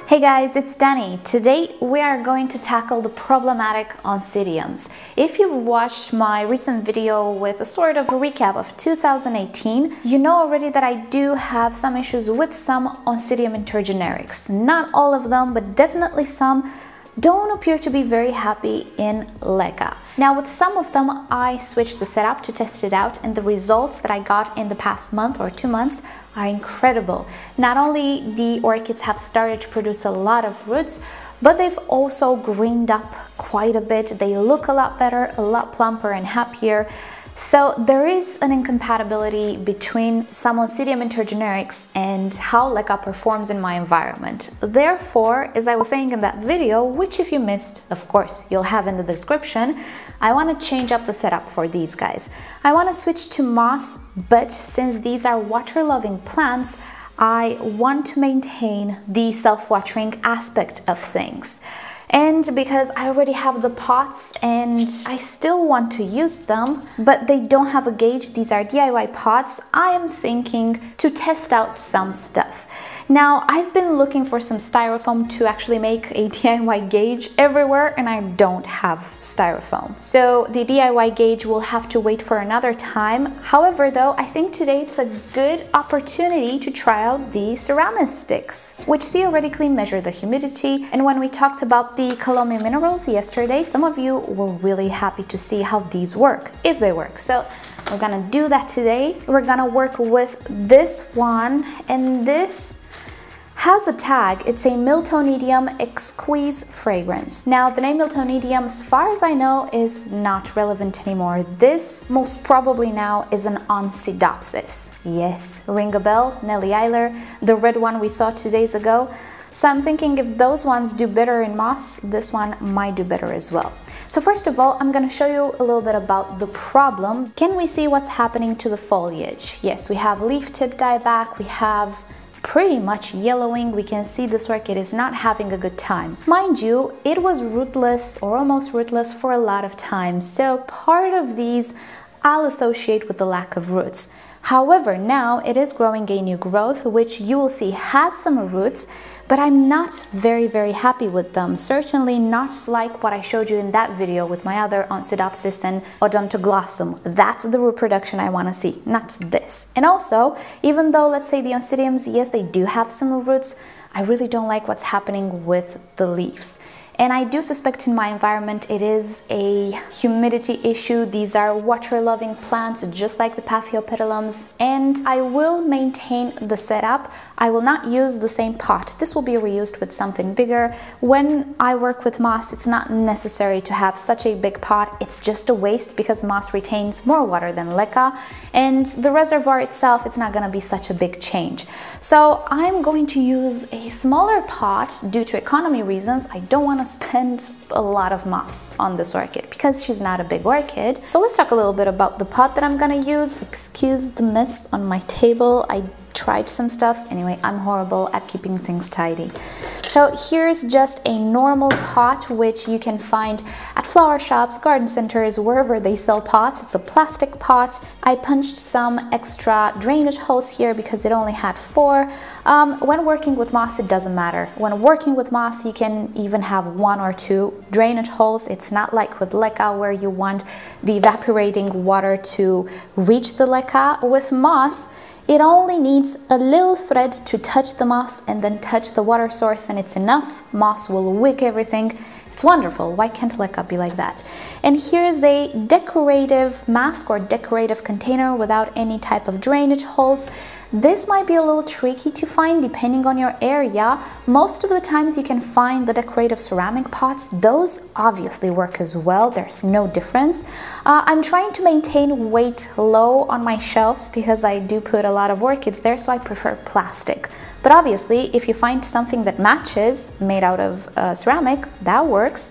Hey guys, it's Dani. Today we are going to tackle the problematic Oncidiums. If you've watched my recent video with a sort of a recap of 2018, you know already that I do have some issues with some Oncidium intergenerics. Not all of them, but definitely some don't appear to be very happy in LECA. Now with some of them I switched the setup to test it out, and the results that I got in the past month or 2 months are incredible. Not only the orchids have started to produce a lot of roots, but they've also greened up quite a bit. They look a lot better, a lot plumper and happier. So there is an incompatibility between some Oncidium intergenerics and how LECA performs in my environment. Therefore, as I was saying in that video, which if you missed, of course, you'll have in the description, I want to change up the setup for these guys. I want to switch to moss, but since these are water-loving plants, I want to maintain the self-watering aspect of things. And because I already have the pots and I still want to use them, but they don't have a gauge, these are DIY pots, I am thinking to test out some stuff. Now, I've been looking for some styrofoam to actually make a DIY gauge everywhere, and I don't have styrofoam. So the DIY gauge will have to wait for another time. However, though, I think today it's a good opportunity to try out the Seramis sticks, which theoretically measure the humidity. And when we talked about the Colombia minerals yesterday, some of you were really happy to see how these work, if they work. So we're gonna do that today. We're gonna work with this one, and this has a tag. It's a Miltonidium exquise fragrance. Now the name Miltonidium, as far as I know, is not relevant anymore. This most probably now is an Oncidopsis. Yes, ring a bell, Nelly Eiler, the red one we saw 2 days ago. So I'm thinking if those ones do better in moss, this one might do better as well. So first of all, I'm going to show you a little bit about the problem. Can we see what's happening to the foliage? Yes, we have leaf tip dieback, we have pretty much yellowing. We can see this orchid is not having a good time. Mind you, it was rootless or almost rootless for a lot of time, so part of these I'll associate with the lack of roots. However, now it is growing a new growth, which you will see has some roots, but I'm not very happy with them. Certainly not like what I showed you in that video with my other Oncidopsis and Odontoglossum. That's the reproduction I want to see, not this. And also, even though, let's say the Oncidiums, yes, they do have some roots, I really don't like what's happening with the leaves. And I do suspect in my environment it is a humidity issue. These are water-loving plants, just like the Paphiopedilums, and I will maintain the setup. I will not use the same pot. This will be reused with something bigger. When I work with moss, it's not necessary to have such a big pot. It's just a waste because moss retains more water than LECA, and the reservoir itself, it's not going to be such a big change. So I'm going to use a smaller pot due to economy reasons. I don't want to spend a lot of moss on this orchid because she's not a big orchid. So let's talk a little bit about the pot that I'm gonna use. Excuse the mess on my table. I tried some stuff. Anyway, I'm horrible at keeping things tidy. So here's just a normal pot, which you can find at flower shops, garden centers, wherever they sell pots. It's a plastic pot. I punched some extra drainage holes here because it only had 4. When working with moss, it doesn't matter. When working with moss, you can even have 1 or 2 drainage holes. It's not like with LECA where you want the evaporating water to reach the LECA. With moss, it only needs a little thread to touch the moss and then touch the water source, and it's enough. Moss will wick everything. It's wonderful. Why can't LECA be like that? And here's a decorative mask or decorative container without any type of drainage holes. This might be a little tricky to find depending on your area. Most of the times you can find the decorative ceramic pots. Those obviously work as well. There's no difference. I'm trying to maintain weight low on my shelves because I do put a lot of orchids there, so I prefer plastic. But obviously, if you find something that matches, made out of ceramic, that works.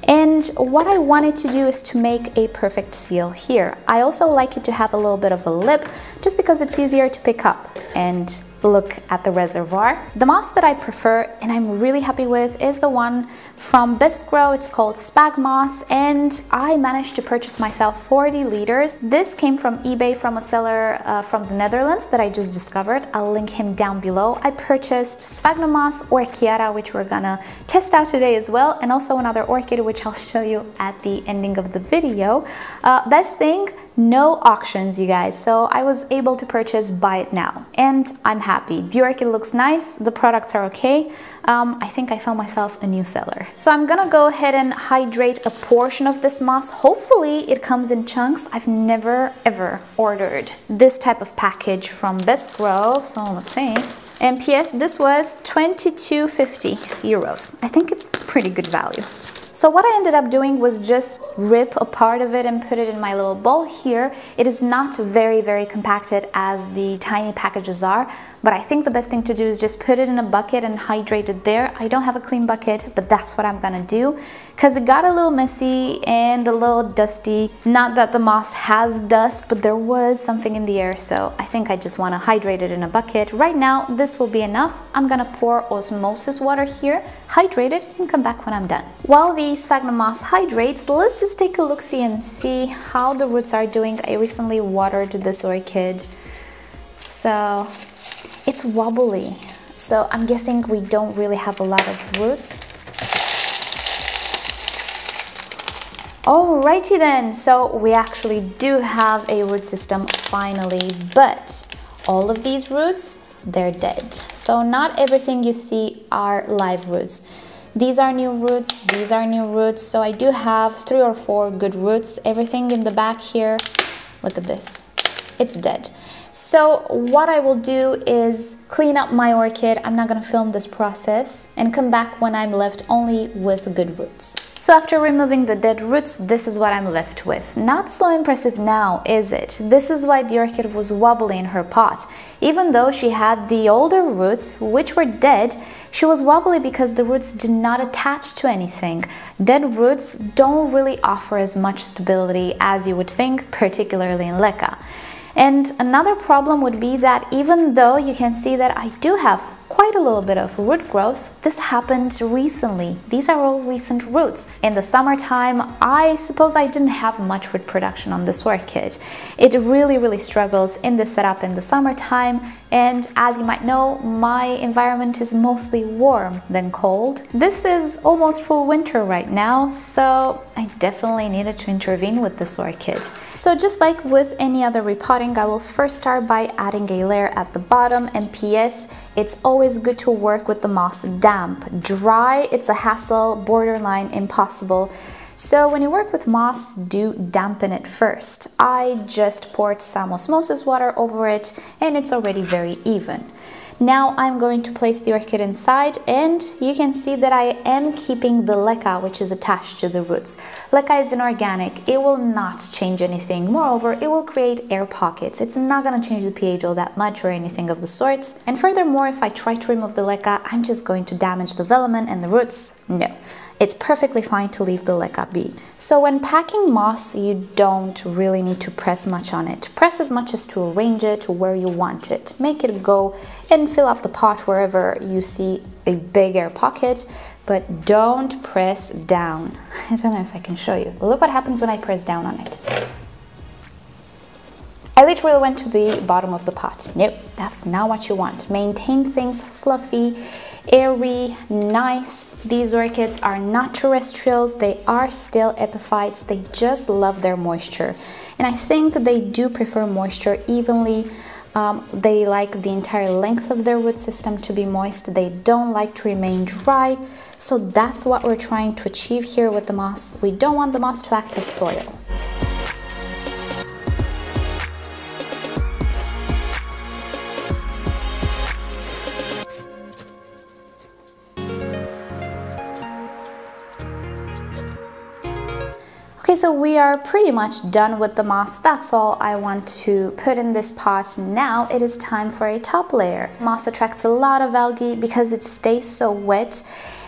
And what I wanted to do is to make a perfect seal here. I also like it to have a little bit of a lip, just because it's easier to pick up and look at the reservoir. The moss that I prefer and I'm really happy with is the one from Besgrow. It's called Spag Moss, and I managed to purchase myself 40 liters. This came from eBay from a seller from the Netherlands that I just discovered. I'll link him down below. I purchased sphagnum moss, Orchiata, which we're gonna test out today as well, and also another orchid which I'll show you at the ending of the video. Best thing, no auctions, you guys, so I was able to purchase buy it now, and I'm happy. The orchid looks nice, the products are okay. I think I found myself a new seller. So I'm gonna go ahead and hydrate a portion of this moss. Hopefully it comes in chunks. I've never ever ordered this type of package from Besgrow, so let's see. And PS, this was 22.50 euros. I think it's pretty good value. So what I ended up doing was just rip a part of it and put it in my little bowl here. It is not very compacted as the tiny packages are, but I think the best thing to do is just put it in a bucket and hydrate it there. I don't have a clean bucket, but that's what I'm gonna do because it got a little messy and a little dusty. Not that the moss has dust, but there was something in the air, so I think I just want to hydrate it in a bucket. Right now, this will be enough. I'm gonna pour osmosis water here, hydrate it, and come back when I'm done. While the sphagnum moss hydrates, let's just take a look-see and see how the roots are doing. I recently watered this orchid, so it's wobbly. So I'm guessing we don't really have a lot of roots. Alrighty then, so we actually do have a root system finally, but all of these roots, they're dead. So not everything you see are live roots. These are new roots, these are new roots, so I do have 3 or 4 good roots. Everything in the back here, look at this, it's dead. So what I will do is clean up my orchid. I'm not gonna film this process and come back when I'm left only with good roots. So after removing the dead roots, this is what I'm left with. Not so impressive now, is it? This is why the orchid was wobbly in her pot. Even though she had the older roots, which were dead, she was wobbly because the roots did not attach to anything. Dead roots don't really offer as much stability as you would think, particularly in LECA. And another problem would be that even though you can see that I do have quite a little bit of root growth, this happened recently. These are all recent roots. In the summertime, I suppose I didn't have much root production on this orchid. It really struggles in this setup in the summertime, and as you might know, my environment is mostly warm than cold. This is almost full winter right now, so I definitely needed to intervene with this orchid. So just like with any other repotting, I will first start by adding a layer at the bottom, and PS, it's always good to work with the moss damp. Dry, it's a hassle, borderline impossible. So when you work with moss, do dampen it first. I just poured some osmosis water over it and it's already very even. Now I'm going to place the orchid inside, and you can see that I am keeping the LECA, which is attached to the roots. LECA is inorganic, it will not change anything. Moreover, it will create air pockets. It's not going to change the pH all that much or anything of the sorts. And furthermore, if I try to remove the LECA, I'm just going to damage the velamen and the roots. No. It's perfectly fine to leave the LECA be. So when packing moss, you don't really need to press much on it. Press as much as to arrange it to where you want it. Make it go and fill up the pot wherever you see a big air pocket, but don't press down. I don't know if I can show you. Look what happens when I press down on it. I literally went to the bottom of the pot. Nope, that's not what you want. Maintain things fluffy, airy, nice. These orchids are not terrestrials, they are still epiphytes, they just love their moisture. And I think they do prefer moisture evenly. They like the entire length of their root system to be moist, they don't like to remain dry. So that's what we're trying to achieve here with the moss. We don't want the moss to act as soil. Okay, so we are pretty much done with the moss. That's all I want to put in this pot. Now it is time for a top layer. Moss attracts a lot of algae because it stays so wet,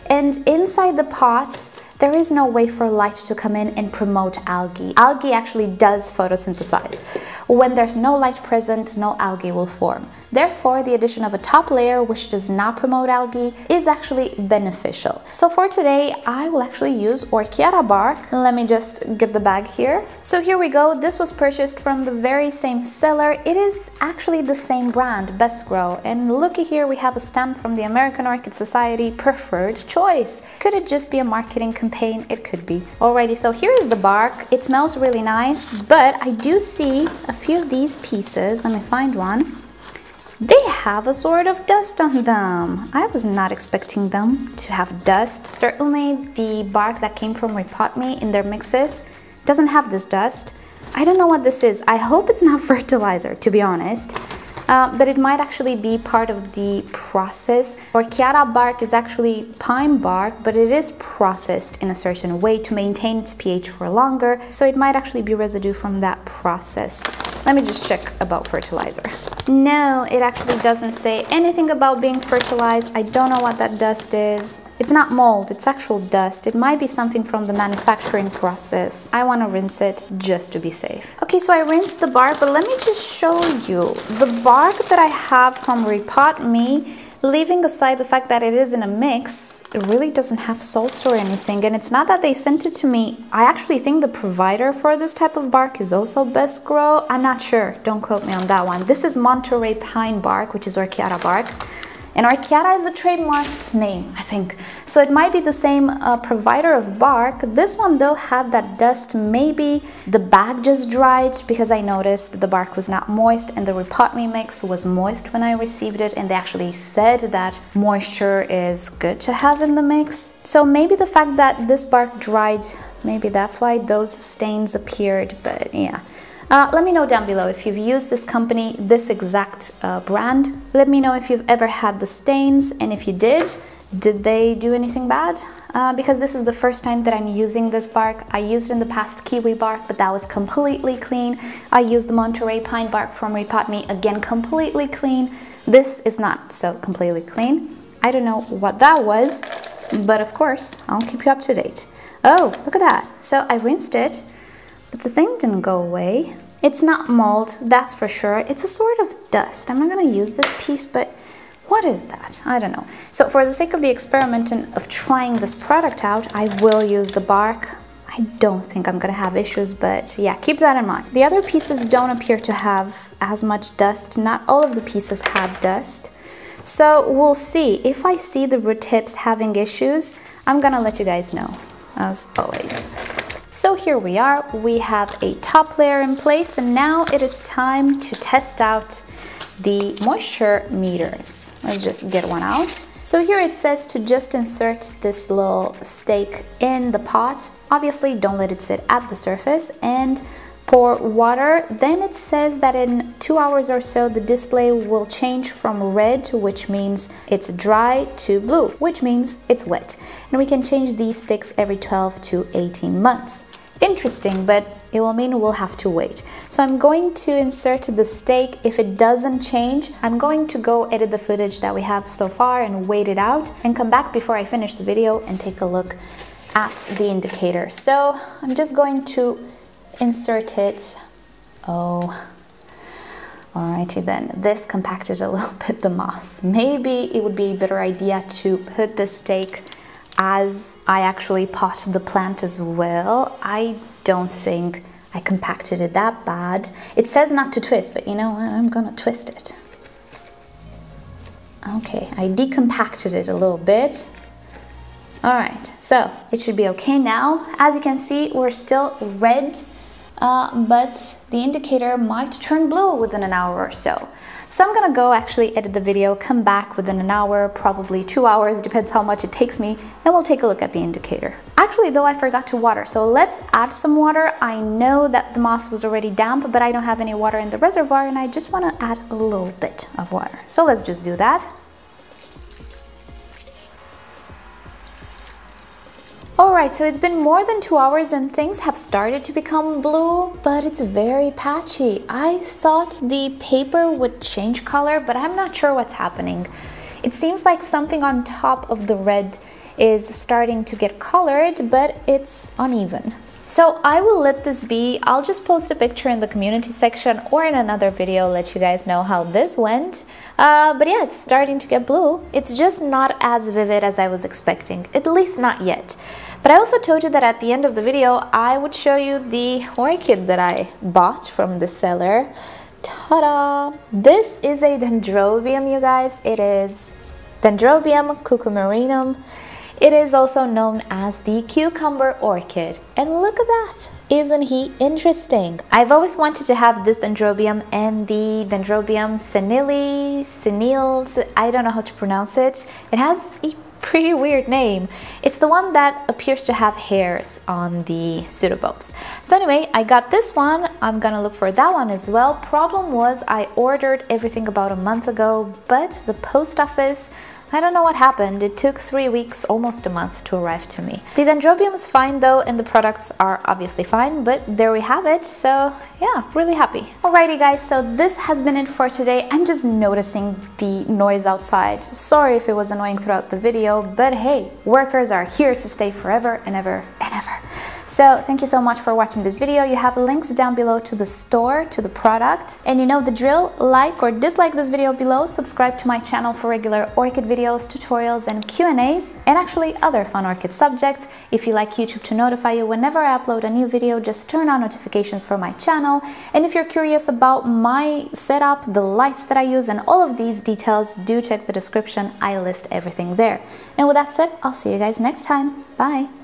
and inside the pot there is no way for light to come in and promote algae. Algae actually does photosynthesize. When there's no light present, no algae will form. Therefore, the addition of a top layer which does not promote algae is actually beneficial. So for today, I will actually use Orchiata bark. Let me just get the bag here. So here we go. This was purchased from the very same seller. It is actually the same brand, Besgrow. And looky here, we have a stamp from the American Orchid Society, preferred choice. Could it just be a marketing campaign? It could be. Alrighty, so here is the bark. It smells really nice, but I do see a few of these pieces. Let me find one. They have a sort of dust on them. I was not expecting them to have dust. Certainly the bark that came from Repot Me in their mixes doesn't have this dust. I don't know what this is. I hope it's not fertilizer, to be honest. But it might actually be part of the process. Orchiata bark is actually pine bark, but it is processed in a certain way to maintain its pH for longer. So it might actually be residue from that process. Let me just check about fertilizer. No, it actually doesn't say anything about being fertilized. I don't know what that dust is. It's not mold, it's actual dust. It might be something from the manufacturing process. I want to rinse it just to be safe. Okay, so I rinsed the bark, but let me just show you. The bark that I have from Repot Me, leaving aside the fact that it is in a mix, it really doesn't have salts or anything. And it's not that they sent it to me. I actually think the provider for this type of bark is also Besgrow. I'm not sure. Don't quote me on that one. This is Monterey pine bark, which is Orchiata bark. And Orchiata is a trademarked name, I think. So it might be the same provider of bark. This one though had that dust. Maybe the bag just dried because I noticed the bark was not moist and the Repot Me mix was moist when I received it, and they actually said that moisture is good to have in the mix. So maybe the fact that this bark dried, maybe that's why those stains appeared, but yeah. Let me know down below if you've used this company, this exact brand. Let me know if you've ever had the stains, and if you did they do anything bad? Because this is the first time that I'm using this bark. I used in the past kiwi bark, but that was completely clean. I used the Monterey pine bark from Repot Me, again completely clean. This is not so completely clean. I don't know what that was, but of course I'll keep you up to date. Oh, look at that. So I rinsed it, but the thing didn't go away. It's not mold, that's for sure. It's a sort of dust. I'm not gonna use this piece, but what is that? I don't know. So for the sake of the experiment and of trying this product out, I will use the bark. I don't think I'm gonna have issues, but yeah, keep that in mind. The other pieces don't appear to have as much dust. Not all of the pieces had dust. So we'll see. If I see the root tips having issues, I'm gonna let you guys know, as always. So here we are, we have a top layer in place, and now it is time to test out the moisture meters. Let's just get one out. So here it says to just insert this little stake in the pot. Obviously don't let it sit at the surface, and pour water. Then it says that in 2 hours or so the display will change from red, which means it's dry, to blue, which means it's wet. And we can change these sticks every 12 to 18 months. Interesting, but it will mean we'll have to wait. So I'm going to insert the stake. If it doesn't change, I'm going to go edit the footage that we have so far and wait it out and come back before I finish the video and take a look at the indicator. So I'm just going to insert it. Oh, alrighty then. This compacted a little bit the moss. Maybe it would be a better idea to put the stake as I actually pot the plant as well. I don't think I compacted it that bad. It says not to twist, but you know what? I'm gonna twist it. Okay, I decompacted it a little bit. Alright, so it should be okay now. As you can see, we're still red, but the indicator might turn blue within an hour or so. So I'm gonna go actually edit the video, come back within an hour, probably 2 hours, depends how much it takes me, and we'll take a look at the indicator. Actually though, I forgot to water, so let's add some water. I know that the moss was already damp, but I don't have any water in the reservoir, and I just wanna add a little bit of water. So let's just do that. Alright, so it's been more than 2 hours and things have started to become blue, but it's very patchy. I thought the paper would change color, but I'm not sure what's happening. It seems like something on top of the red is starting to get colored, but it's uneven. So I will let this be. I'll just post a picture in the community section or in another video, let you guys know how this went. But yeah, it's starting to get blue. It's just not as vivid as I was expecting, at least not yet. But I also told you that at the end of the video, I would show you the orchid that I bought from the seller. Ta-da! This is a dendrobium, you guys. It is Dendrobium cucumarinum. It is also known as the cucumber orchid. And look at that! Isn't he interesting? I've always wanted to have this dendrobium and the Dendrobium senile, I don't know how to pronounce it. It has a pretty weird name. It's the one that appears to have hairs on the pseudobulbs. So anyway, I got this one. I'm gonna look for that one as well. Problem was I ordered everything about a month ago, but the post office, I don't know what happened. It took 3 weeks, almost a month, to arrive to me. The dendrobium is fine though, and the products are obviously fine, but there we have it. So yeah, really happy. Alrighty guys, so this has been it for today. I'm just noticing the noise outside. Sorry if it was annoying throughout the video, but hey, workers are here to stay forever and ever and ever. So thank you so much for watching this video. You have links down below to the store, to the product. And you know the drill, like or dislike this video below, subscribe to my channel for regular orchid videos, tutorials and Q&As, and actually other fun orchid subjects. If you like YouTube to notify you whenever I upload a new video, just turn on notifications for my channel. And if you're curious about my setup, the lights that I use and all of these details, do check the description. I list everything there. And with that said, I'll see you guys next time. Bye!